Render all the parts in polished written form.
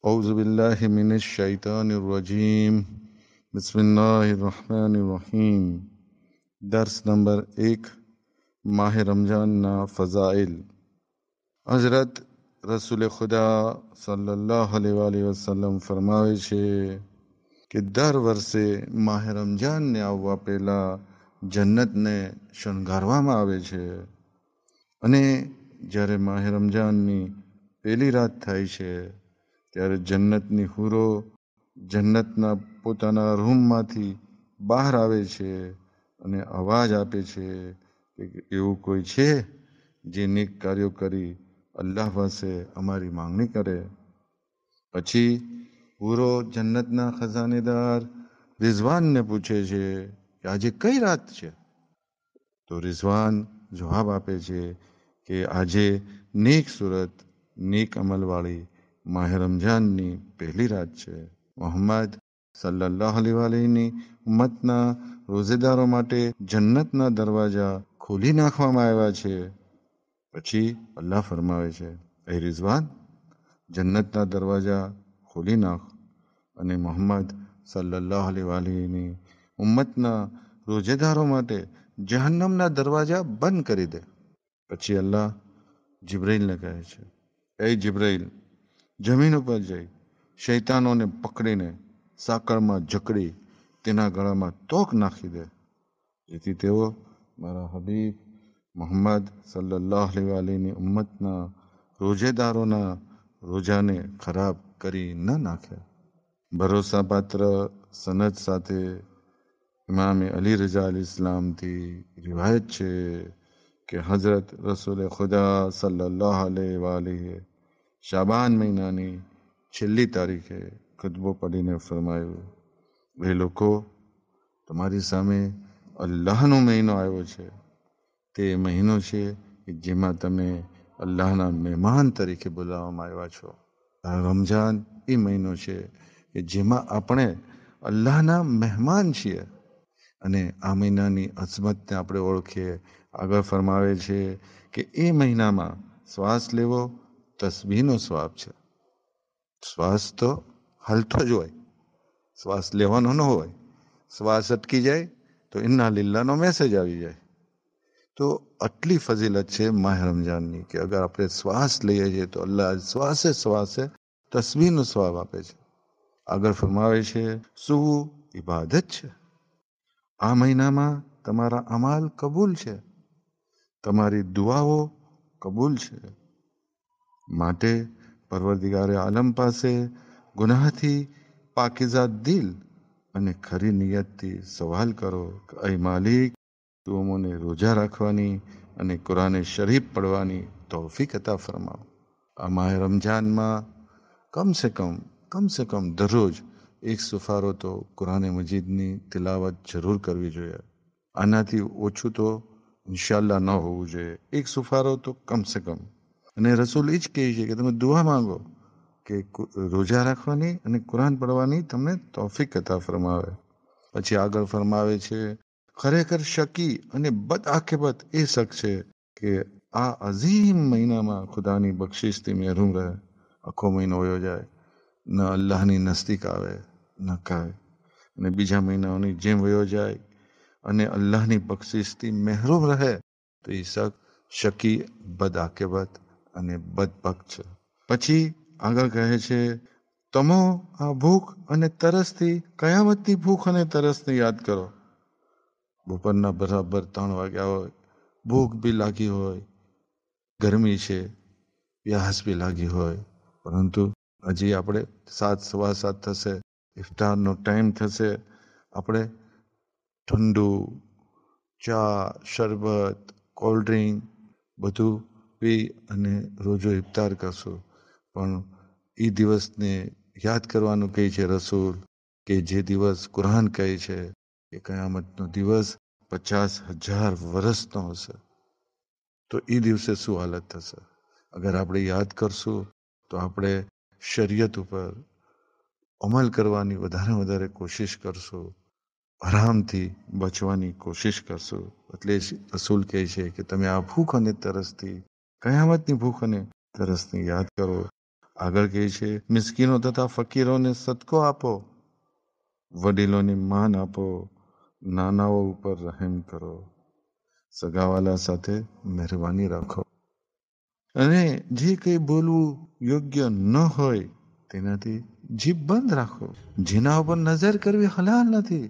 औज़ु बिल्लाहि मिनश शैतानिर रजीम बिस्मिल्लाहिर रहमानिर रहीम दर्स नंबर 1 माह रमजानના ફઝાઇલ હઝરત રસૂલ ખુદા સલ્લલ્લાહુ અલૈહિ વસલ્લમ ફરમાવે છે કે દર વર્ષે માહ રમજાનને આવવા પહેલા જન્નતને શણગારવામાં આવે છે અને જ્યારે માહ રમજાનની પહેલી રાત થાય છે ત્યારે જન્નતની હૂરો જન્નતના પોતાના રૂમમાંથી બહાર આવે છે અને અવાજ આપે છે કે એવું કોઈ છે જે નેક કાર્યો કરી અલ્લાહ પાસે અમારી માંગણી કરે. પછી હૂરો જન્નતના ખજાનેદાર રિઝવાનને પૂછે છે કે આજે કઈ રાત છે? તો રિઝવાન જવાબ આપે છે કે આજે નેક સુરત નેક અમલવાળી માહ રમજાનની પહેલી રાત છે. મોહમ્મદ સલ્લલ્લાહુ અલૈહિની ઉમ્મતના રોઝેદારો માટે જન્નતના દરવાજા ખોલી નાખવામાં આવ્યા છે. પછી અલ્લાહ ફરમાવે છે, એ રિઝવાન, જન્નતના દરવાજા ખોલી નાખ અને મોહમ્મદ સલ્લલ્લાહુ અલૈહિની ઉમ્મતના રોજેદારો માટે જહન્નમના દરવાજા બંધ કરી દે. પછી અલ્લાહ જિબ્રાઈલને કહે છે, એ જિબ્રાઈલ, જમીન ઉપર જઈ શૈતાનોને પકડીને સાંકળમાં જકડી તેના ગળામાં તોક નાખી દે, જેથી તેઓ મારા હબીબ મોહમ્મદ સલ્લલ્લાહુ અલૈહિની ઉમ્મતના રોજેદારોના રોજાને ખરાબ કરી ન નાખે. ભરોસાપાત્ર સનદ સાથે ઇમામે અલી રઝા અલી ઇસ્લામથી રિવાયત છે કે હઝરત રસૂલ ખુદા સલ્લલ્લાહુ અલૈહિ શાબાન મહિનાની છેલ્લી તારીખે ખુતબો પઢીને ફરમાયું, એ લોકો, તમારી સામે અલ્લાહનો મહિનો આવ્યો છે. તે મહિનો છે કે જેમાં તમે અલ્લાહના મહેમાન તરીકે બોલાવવામાં આવ્યા છો. આ રમજાન એ મહિનો છે કે જેમાં આપણે અલ્લાહના મહેમાન છીએ અને આ મહિનાની અઝમતને આપણે ઓળખીએ. આગળ ફરમાવે છે કે એ મહિનામાં શ્વાસ લેવો તસ્બીહનો સ્વાબ છે. શ્વાસ તો હલતો જ હોય, શ્વાસ લેવાનો ન હોય. શ્વાસ અટકી જાય તો ઇન્ના લિલ્લાહનો મેસેજ આવી જાય. તો આટલી ફજીલત છે માહ રમજાનની કે અગર આપણે શ્વાસ લઈએ છીએ તો અલ્લાહ શ્વાસે શ્વાસે તસ્બીહનો સ્વાબ આપે છે. આગળ ફરમાવે છે, સૂવું ઇબાદત છે. આ મહિનામાં તમારા અમાલ કબૂલ છે, તમારી દુઆઓ કબૂલ છે. માટે પરવરદિગારે આલમ પાસે ગુનાહથી પાકીઝા દિલ અને ખરી નિયતથી સવાલ કરો કે અય માલિક, તું અમોને રોજા રાખવાની અને કુરાને શરીફ પડવાની તૌફીક અતા ફરમાવ. આ માહ રમજાનમાં કમ સે કમ દરરોજ એક સુફારો તો કુરાને મજીદની તિલાવત જરૂર કરવી જોઈએ. આનાથી ઓછું તો ઇન્શાઅલ્લાહ ન હોવું જોઈએ. એક સુફારો તો કમ સે કમ. અને રસૂલ એ જ કહે છે કે તમે દુઆ માંગો કે રોજા રાખવાની અને કુરાન પડવાની તમને તૌફીક અતા ફરમાવે. પછી આગળ ફરમાવે છે, ખરેખર શકી અને બદ આકિબત એ શખ્સ છે કે આ અઝીમ મહિનામાં ખુદાની બખ્શિશથી મહેરૂમ રહે. આખો મહિનો વયો જાય, ન અલ્લાહની નજદીક આવે ન કાંઈ, અને બીજા મહિનાઓની જેમ વયો જાય અને અલ્લાહની બખ્શિશથી મહેરૂમ રહે તો એ શખ્સ શકી, બદ આકિબત અને બદબખ્ત છે. પછી આગળ કહે છે, તમો આ ભૂખ અને તરસથી કયામતની ભૂખ અને તરસને યાદ કરો. બપોરના બરાબર 3 વાગ્યા હોય, ભૂખ બી લાગી હોય, ગરમી છે, પ્યાસ બી લાગી હોય, પરંતુ હજી આપણે 7, સવા 7 થશે, ઇફ્તારનો ટાઈમ થશે, આપણે ઠંડુ ચા, શરબત, કોલ્ડ ડ્રિંક બધું પી અને રોજો ઇફતાર કરશું. પણ એ દિવસને યાદ કરવાનું કહે છે રસૂલ, કે જે દિવસ કુરાન કહે છે કે કયામતનો દિવસ 50,000 વર્ષનો હશે. તો એ દિવસે શું હાલત થશે? અગર આપણે યાદ કરશું તો આપણે શરીયત ઉપર અમલ કરવાની વધારે કોશિશ કરશું, હરામથી બચવાની કોશિશ કરશું. એટલે રસૂલ કહે છે કે તમે આ ભૂખ અને તરસથી, કયામતની ભૂખ અને તરસને યાદ કરો આગળ કહે છે, મિસ્કીનો તથા ફકીરોને સદકો આપો, વડીલોને માન આપો, નાનાઓ ઉપર રહેમ કરો, સગાવાલા સાથે મહેરબાની રાખો, અને જે કંઈ બોલવું યોગ્ય ન હોય તેનાથી જીભ બંધ રાખો. જેના ઉપર નજર કરવી હલાલ નથી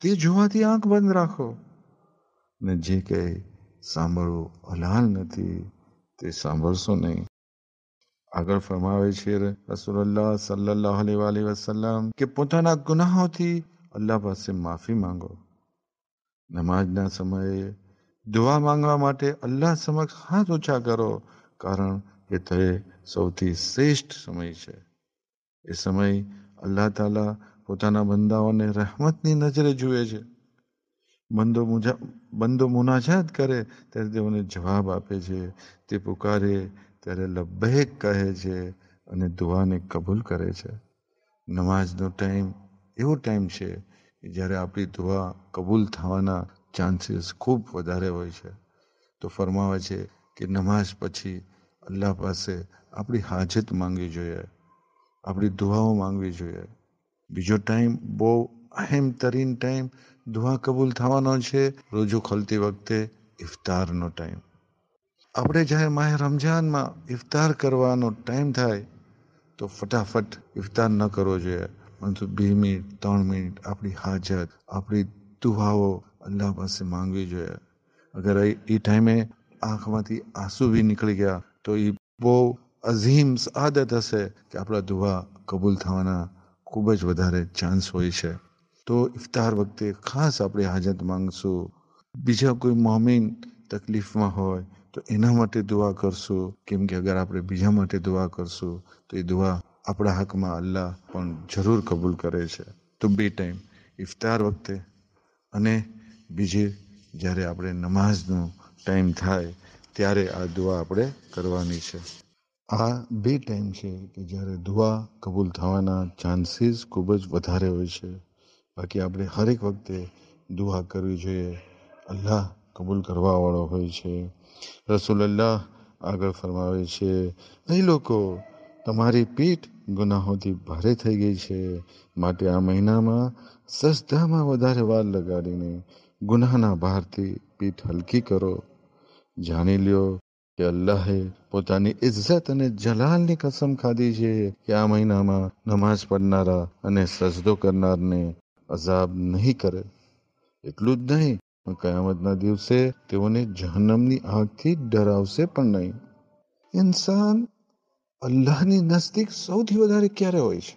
તે જોવાથી આંખ બંધ રાખો, ને જે કંઈ સાંભળવું હલાલ નથી તે સાંભળશો નહીં. આગળ ફરમાવે છે રસૂલુલ્લાહ સલ્લલ્લાહુ અલૈહિ વસલ્લમ કે પોતાના ગુનાહોથી અલ્લાહ પાસે માફી માંગો. નમાજના સમયે દુઆ માંગવા માટે અલ્લાહ સમક્ષ હાથ ઊંચા કરો, કારણ કે તે સૌથી શ્રેષ્ઠ સમય છે. એ સમય અલ્લાહ તાલા પોતાના બંદાઓને રહેમતની નજરે જુએ છે. બંદો મુનાજાત કરે ત્યારે તેઓને જવાબ આપે છે, તે પુકારે ત્યારે લબ્બૈક કહે છે અને દુઆને કબૂલ કરે છે. નમાજનો ટાઈમ એવો ટાઈમ છે કે જ્યારે આપણી દુઆ કબૂલ થવાના ચાન્સીસ ખૂબ વધારે હોય છે. તો ફરમાવે છે કે નમાઝ પછી અલ્લાહ પાસે આપણી હાજત માંગવી જોઈએ, આપણી દુઆઓ માંગવી જોઈએ. બીજો ટાઈમ બહુ અહેમ તરીન ટાઈમ દુઆ કબૂલ થવાનો છે રોજુ ખોલતી વખતે ઇફતારનો ટાઈમ. આપણે જ્યારે માહે રમજાનમાં ઇફતાર કરવાનો ટાઈમ થાય તો ફટાફટ ઇફતાર ન કરવો જોઈએ, પરંતુ 2 મિનિટ 3 મિનિટ આપણી હાજત, આપણી દુઆઓ અલ્લાહ પાસે માંગવી જોઈએ. અગર એ ટાઈમે આંખમાંથી આંસુ બી નીકળી ગયા તો એ બહુ અઝીમ આદત હશે કે આપણા દુઆ કબૂલ થવાના ખૂબ જ વધારે ચાન્સ હોય છે. તો ઇફતાર વખતે ખાસ આપણે હાજત માંગશું. બીજા કોઈ મોમિન તકલીફમાં હોય તો એના માટે દુઆ કરશું, કેમ કે અગર આપણે બીજા માટે દુઆ કરશું તો એ દુઆ આપણા હકમાં અલ્લાહ પણ જરૂર કબૂલ કરે છે. તો 2 ટાઈમ, ઇફતાર વખતે અને બીજી જ્યારે આપણે નમાઝનો ટાઈમ થાય ત્યારે આ દુઆ આપણે કરવાની છે. આ 2 ટાઈમ છે કે જ્યારે દુઆ કબૂલ થવાના ચાન્સીસ ખૂબ જ વધારે હોય છે. બાકી આપણે હરેક વખતે દુઆ કરવી જોઈએ, અલ્લાહ કબૂલ કરવાવાળો હોય છે. રસૂલુલ્લાહ આગળ ફરમાવે છે, એ લોકો તમારી પીઠ ગુનાહોથી ભારે થઈ ગઈ છે, માટે આ મહિનામાં સજદામાં વધારે વાર લગાડીને ગુનાહના ભારથી પીઠ હલકી કરો. જાણી લ્યો કે અલ્લાહે પોતાની ઇજ્જત અને જલાલની કસમ ખાધી છે કે આ મહિનામાં નમાઝ પઢનારા અને સજદો કરનારને અઝાબ નહીં કરે. એટલું જ નહીં, કયામતના દિવસે તેઓને જહન્નમની આગથી ડરાવશે પણ નહીં. ઇન્સાન અલ્લાહની નજદીક સૌથી વધારે ક્યારે હોય છે?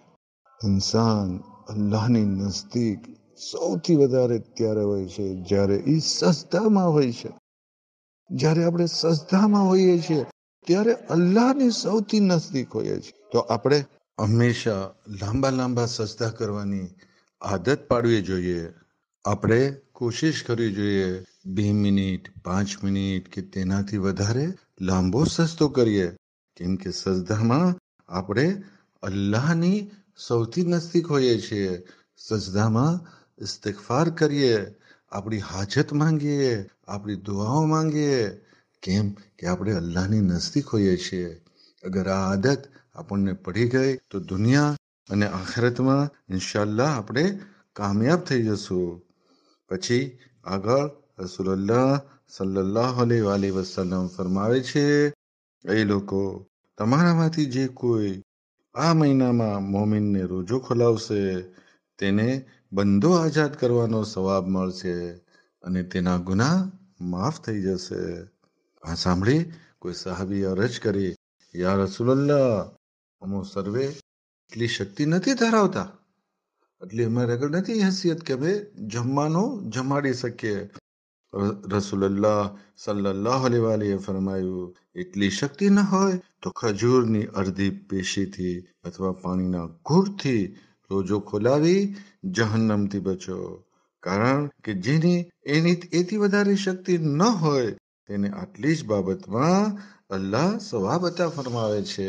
ઇન્સાન અલ્લાહની નજદીક સૌથી વધારે ત્યારે હોય છે જ્યારે એ સજદામાં હોય છે. જ્યારે આપણે સજદામાં હોઈએ છીએ ત્યારે અલ્લાહની સૌથી નજદીક હોઈએ છીએ. તો આપણે હંમેશા લાંબા લાંબા સજદા કરવાની આદત પાડવી જોઈએ. આપણે કોશિશ કરવી જોઈએ 2 મિનિટ 5 મિનિટ કે તેનાથી વધારે લાંબો સજદો કરીએ, કેમ કે સજદામાં આપણે અલ્લાહની સૌથી નજદીક હોઈએ છીએ. સજદામાં ઇસ્તિગફાર કરીએ, આપણી હાજત માંગીએ, આપણી દુઆઓ માંગીએ, કેમ કે આપણે અલ્લાહની નજદીક હોઈએ છીએ. અગર આ આદત આપણને પડી ગઈ તો દુનિયા અને આખિરતમાં ઇન્શાઅલ્લાહ આપણે કામયાબ થઈ જશું. પછી આગળ રસૂલુલ્લાહ સલ્લલ્લાહુ અલૈહિ વસલ્લમ ફરમાવે છે, એ લોકો તમારામાંથી જે કોઈ આ મહિનામાં મોમિનને રોજો ખોલાવશે તેને બંદો આઝાદ કરવાનો સવાબ મળશે અને તેના ગુનાહ માફ થઈ જશે. આ સાંભળી કોઈ સહાબીએ અરજ કરી, યા રસૂલલ્લાહ, અમો સર્વે એટલી શક્તિ નથી ધરાવતા, એટલે અમારે આગળ નથી હેસિયત કે અમે જમવાનું જમાડી શકીએ. રસૂલુલ્લાહ સલ્લલ્લાહુ અલૈહિ ફરમાયું, એટલી શક્તિ ન હોય તો ખજૂરની અડધી પેશીથી અથવા પાણીના ઘૂંટથી રોજો ખોલાવી જહન્નમથી બચો, કારણ કે જેની એથી વધારે શક્તિ ન હોય તેને આટલી જ બાબતમાં અલ્લાહ સવાબ અતા ફરમાવે છે.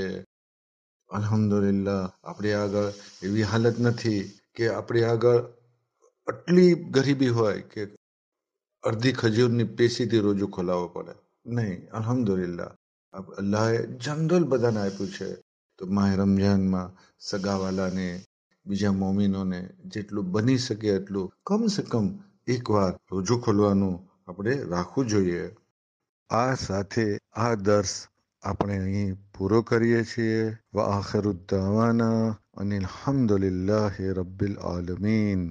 અલ્હમ્દુલિલ્લાહ, આપણી આગળ એવી હાલત નથી કે આપણી આગળ આટલી ગરીબી હોય કે અડધી ખજૂરની પેશીથી રોજો ખોલાવવો પડે. નહીં, અલ્હમ્દુલિલ્લાહ, અલ્લાહે જનરલ બધાને આપ્યું છે. તો તો માહ રમઝાનમાં સગાવાલાને, બીજા મોમિનોને જેટલું બની શકે એટલું કમસે કમ એકવાર રોજો ખોલવાનું આપણે રાખવું જોઈએ. આ સાથે આ દર્શ આપણે અહીં પૂરો કરીએ છીએ. વ આખિરુ દાવાના અનિલ હમ્દુલિલ્લાહિ રબ્બિલ આલમીન.